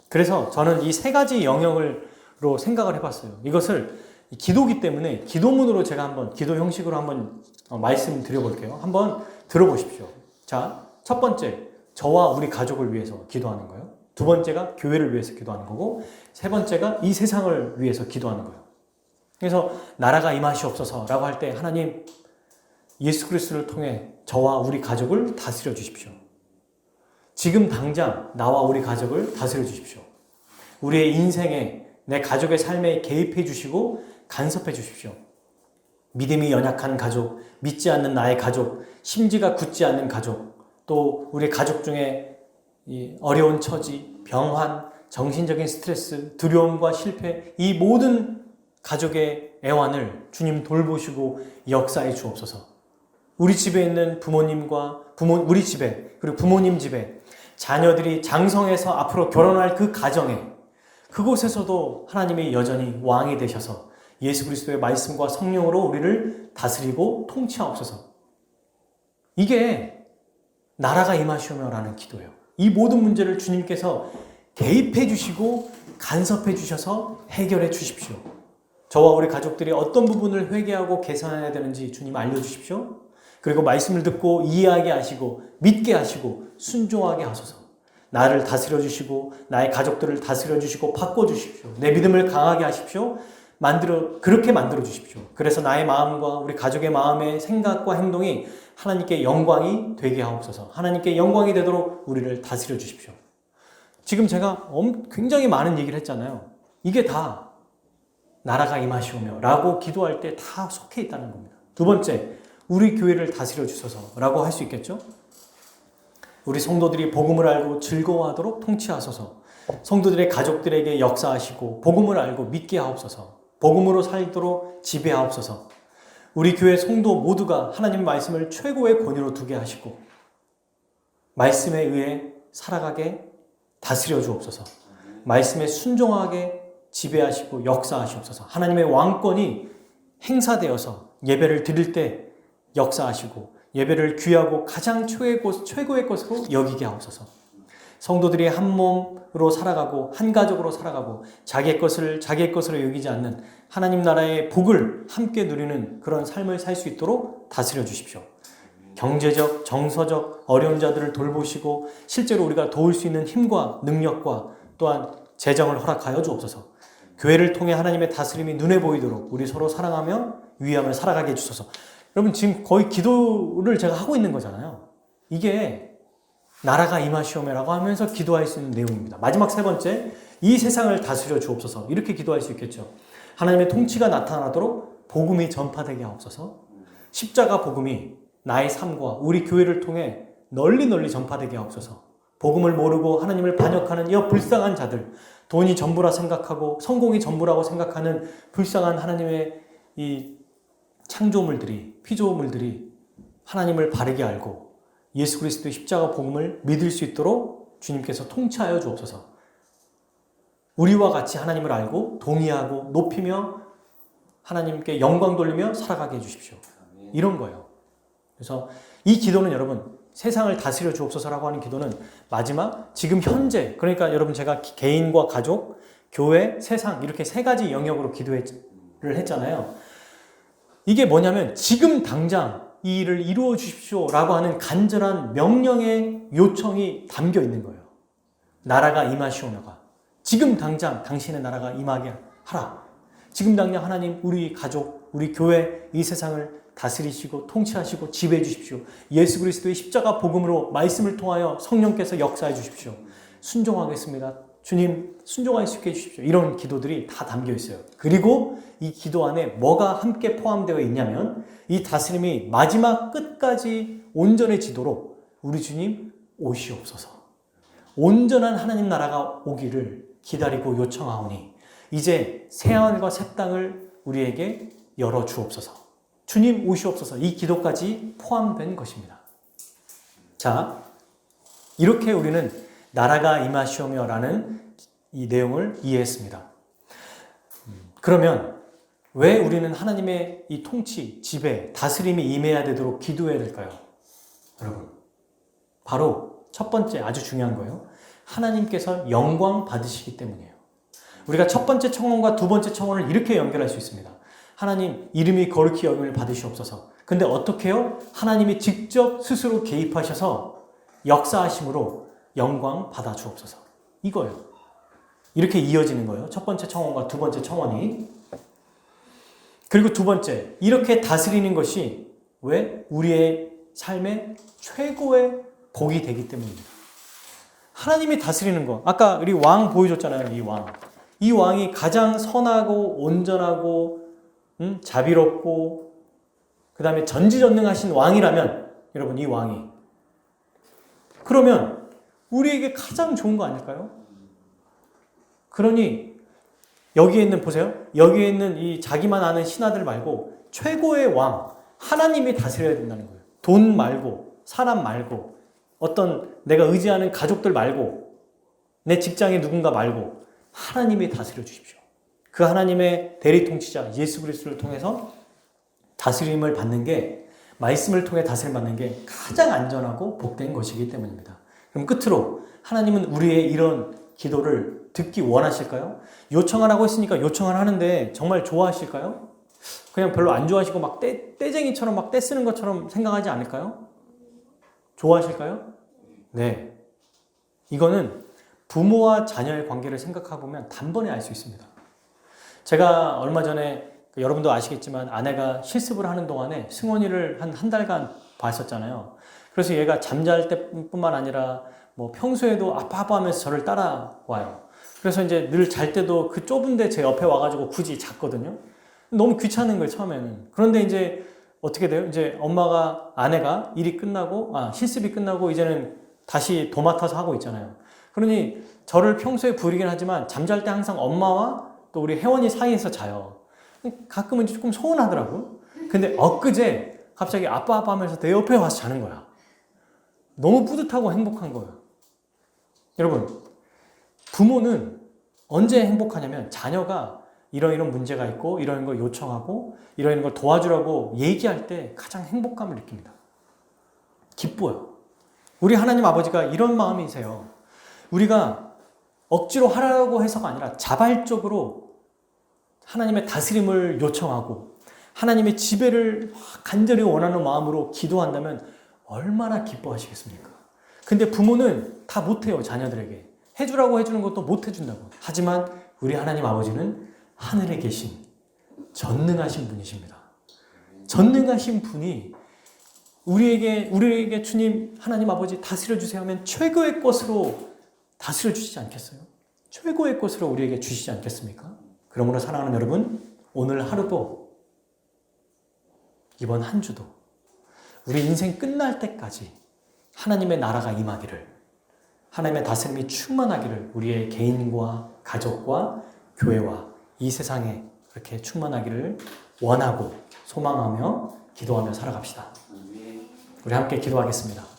그래서 저는 이 세 가지 영역으로 생각을 해봤어요. 이것을 기도기 때문에 기도문으로 제가 한번 기도 형식으로 한번 말씀드려볼게요. 한번 들어보십시오. 자, 첫 번째, 저와 우리 가족을 위해서 기도하는 거예요. 두 번째가 교회를 위해서 기도하는 거고, 세 번째가 이 세상을 위해서 기도하는 거예요. 그래서 나라가 임하시옵소서라고 할 때 하나님 예수 그리스도를 통해 저와 우리 가족을 다스려 주십시오. 지금 당장 나와 우리 가족을 다스려 주십시오. 우리의 인생에 내 가족의 삶에 개입해 주시고 간섭해 주십시오. 믿음이 연약한 가족, 믿지 않는 나의 가족, 심지가 굳지 않는 가족, 또 우리 가족 중에 이 어려운 처지, 병환, 정신적인 스트레스, 두려움과 실패, 이 모든 가족의 애환을 주님 돌보시고 역사해 주옵소서. 우리 집에 있는 부모님과 우리 집에 그리고 부모님 집에 자녀들이 장성해서 앞으로 결혼할 그 가정에 그곳에서도 하나님이 여전히 왕이 되셔서 예수 그리스도의 말씀과 성령으로 우리를 다스리고 통치하옵소서. 이게 나라가 임하시오며라는 기도예요. 이 모든 문제를 주님께서 개입해 주시고 간섭해 주셔서 해결해 주십시오. 저와 우리 가족들이 어떤 부분을 회개하고 개선해야 되는지 주님 알려주십시오. 그리고 말씀을 듣고 이해하게 하시고 믿게 하시고 순종하게 하소서. 나를 다스려 주시고 나의 가족들을 다스려 주시고 바꿔 주십시오. 내 믿음을 강하게 하십시오. 그렇게 만들어 주십시오. 그래서 나의 마음과 우리 가족의 마음의 생각과 행동이 하나님께 영광이 되게 하옵소서. 하나님께 영광이 되도록 우리를 다스려 주십시오. 지금 제가 굉장히 많은 얘기를 했잖아요. 이게 다 나라가 임하시오며 라고 기도할 때 다 속해 있다는 겁니다. 두 번째, 우리 교회를 다스려 주소서 라고 할 수 있겠죠? 우리 성도들이 복음을 알고 즐거워하도록 통치하소서. 성도들의 가족들에게 역사하시고 복음을 알고 믿게 하옵소서. 복음으로 살도록 지배하옵소서. 우리 교회 성도 모두가 하나님 말씀을 최고의 권위로 두게 하시고 말씀에 의해 살아가게 다스려 주옵소서. 말씀에 순종하게 지배하시고 역사하시옵소서. 하나님의 왕권이 행사되어서 예배를 드릴 때 역사하시고 예배를 귀하고 가장 최고의 것으로 여기게 하옵소서. 성도들이 한 몸으로 살아가고 한 가족으로 살아가고 자기의 것으로 여기지 않는 하나님 나라의 복을 함께 누리는 그런 삶을 살 수 있도록 다스려 주십시오. 경제적, 정서적 어려운 자들을 돌보시고 실제로 우리가 도울 수 있는 힘과 능력과 또한 재정을 허락하여 주옵소서. 교회를 통해 하나님의 다스림이 눈에 보이도록 우리 서로 사랑하며 위하며 살아가게 해주소서. 여러분 지금 거의 기도를 제가 하고 있는 거잖아요. 이게 나라가 임하시오며라고 하면서 기도할 수 있는 내용입니다. 마지막 세 번째, 이 세상을 다스려 주옵소서. 이렇게 기도할 수 있겠죠. 하나님의 통치가 나타나도록 복음이 전파되게 하옵소서. 십자가 복음이 나의 삶과 우리 교회를 통해 널리 전파되게 하옵소서. 복음을 모르고 하나님을 반역하는 이 불쌍한 자들, 돈이 전부라 생각하고 성공이 전부라고 생각하는 불쌍한 하나님의 이 창조물들이, 피조물들이 하나님을 바르게 알고 예수 그리스도의 십자가 복음을 믿을 수 있도록 주님께서 통치하여 주옵소서. 우리와 같이 하나님을 알고 동의하고 높이며 하나님께 영광 돌리며 살아가게 해주십시오. 이런 거예요. 그래서 이 기도는 여러분 세상을 다스려 주옵소서라고 하는 기도는 마지막 지금 현재, 그러니까 여러분 제가 개인과 가족, 교회, 세상 이렇게 세 가지 영역으로 기도를 했잖아요. 이게 뭐냐면 지금 당장 이 일을 이루어 주십시오 라고 하는 간절한 명령의 요청이 담겨 있는 거예요. 나라가 임하시오며가 지금 당장 당신의 나라가 임하게 하라. 지금 당장 하나님 우리 가족, 우리 교회, 이 세상을 다스리시고 통치하시고 지배해 주십시오. 예수 그리스도의 십자가 복음으로 말씀을 통하여 성령께서 역사해 주십시오. 순종하겠습니다. 주님 순종할 수 있게 해주십시오. 이런 기도들이 다 담겨 있어요. 그리고 이 기도 안에 뭐가 함께 포함되어 있냐면 이 다스림이 마지막 끝까지 온전해지도록 우리 주님 오시옵소서. 온전한 하나님 나라가 오기를 기다리고 요청하오니 이제 새하늘과 새 땅을 우리에게 열어 주옵소서. 주님 오시옵소서. 이 기도까지 포함된 것입니다. 자, 이렇게 우리는 나라가 임하시오며 라는 이 내용을 이해했습니다. 그러면 왜 우리는 하나님의 이 통치, 지배, 다스림이 임해야 되도록 기도해야 될까요? 여러분, 바로 첫 번째 아주 중요한 거예요. 하나님께서 영광 받으시기 때문이에요. 우리가 첫 번째 청원과 두 번째 청원을 이렇게 연결할 수 있습니다. 하나님 이름이 거룩히 여김을 받으시옵소서. 근데 어떻게 해요? 하나님이 직접 스스로 개입하셔서 역사하심으로 영광 받아 주옵소서. 이거예요. 이렇게 이어지는 거예요. 첫 번째 청원과 두 번째 청원이. 그리고 두 번째, 이렇게 다스리는 것이 왜? 우리의 삶의 최고의 복이 되기 때문입니다. 하나님이 다스리는 거. 아까 우리 왕 보여줬잖아요. 이 왕. 이 왕이 가장 선하고 온전하고 자비롭고 그 다음에 전지전능하신 왕이라면 여러분 이 왕이 그러면 우리에게 가장 좋은 거 아닐까요? 그러니 여기에 있는 보세요. 여기에 있는 이 자기만 아는 신하들 말고 최고의 왕 하나님이 다스려야 된다는 거예요. 돈 말고 사람 말고 어떤 내가 의지하는 가족들 말고 내 직장의 누군가 말고 하나님이 다스려 주십시오. 그 하나님의 대리 통치자 예수 그리스도를 통해서 다스림을 받는 게 말씀을 통해 다스림 받는 게 가장 안전하고 복된 것이기 때문입니다. 그럼 끝으로 하나님은 우리의 이런 기도를 듣기 원하실까요? 요청하라고 했으니까 요청을 하는데 정말 좋아하실까요? 그냥 별로 안 좋아하시고 막 떼쟁이처럼 막 떼쓰는 것처럼 생각하지 않을까요? 좋아하실까요? 네. 이거는 부모와 자녀의 관계를 생각해 보면 단번에 알 수 있습니다. 제가 얼마 전에 여러분도 아시겠지만 아내가 실습을 하는 동안에 승원이를 한 달간 봤었잖아요. 그래서 얘가 잠잘 때뿐만 아니라 뭐 평소에도 아빠 하면서 저를 따라와요. 그래서 이제 늘 잘 때도 그 좁은데 제 옆에 와가지고 굳이 잤거든요. 너무 귀찮은 거예요, 처음에는. 그런데 이제 어떻게 돼요? 이제 아내가 일이 끝나고, 실습이 끝나고 이제는 다시 도맡아서 하고 있잖아요. 그러니 저를 평소에 부리긴 하지만 잠잘 때 항상 엄마와 또 우리 혜원이 사이에서 자요. 가끔은 조금 서운하더라고요. 근데 엊그제 갑자기 아빠 하면서 내 옆에 와서 자는 거야. 너무 뿌듯하고 행복한 거예요. 여러분, 부모는 언제 행복하냐면 자녀가 이런 문제가 있고 이런 걸 요청하고 이런 걸 도와주라고 얘기할 때 가장 행복감을 느낍니다. 기뻐요. 우리 하나님 아버지가 이런 마음이세요. 우리가 억지로 하라고 해서가 아니라 자발적으로 하나님의 다스림을 요청하고 하나님의 지배를 간절히 원하는 마음으로 기도한다면 얼마나 기뻐하시겠습니까? 근데 부모는 다 못해요. 자녀들에게. 해주라고 해주는 것도 못 해준다고. 하지만 우리 하나님 아버지는 하늘에 계신 전능하신 분이십니다. 전능하신 분이 우리에게 주님 하나님 아버지 다스려 주세요 하면 최고의 것으로 다스려 주시지 않겠어요? 최고의 것으로 우리에게 주시지 않겠습니까? 그러므로 사랑하는 여러분, 오늘 하루도 이번 한 주도 우리 인생 끝날 때까지 하나님의 나라가 임하기를, 하나님의 다스림이 충만하기를 우리의 개인과 가족과 교회와 이 세상에 그렇게 충만하기를 원하고 소망하며 기도하며 살아갑시다. 우리 함께 기도하겠습니다.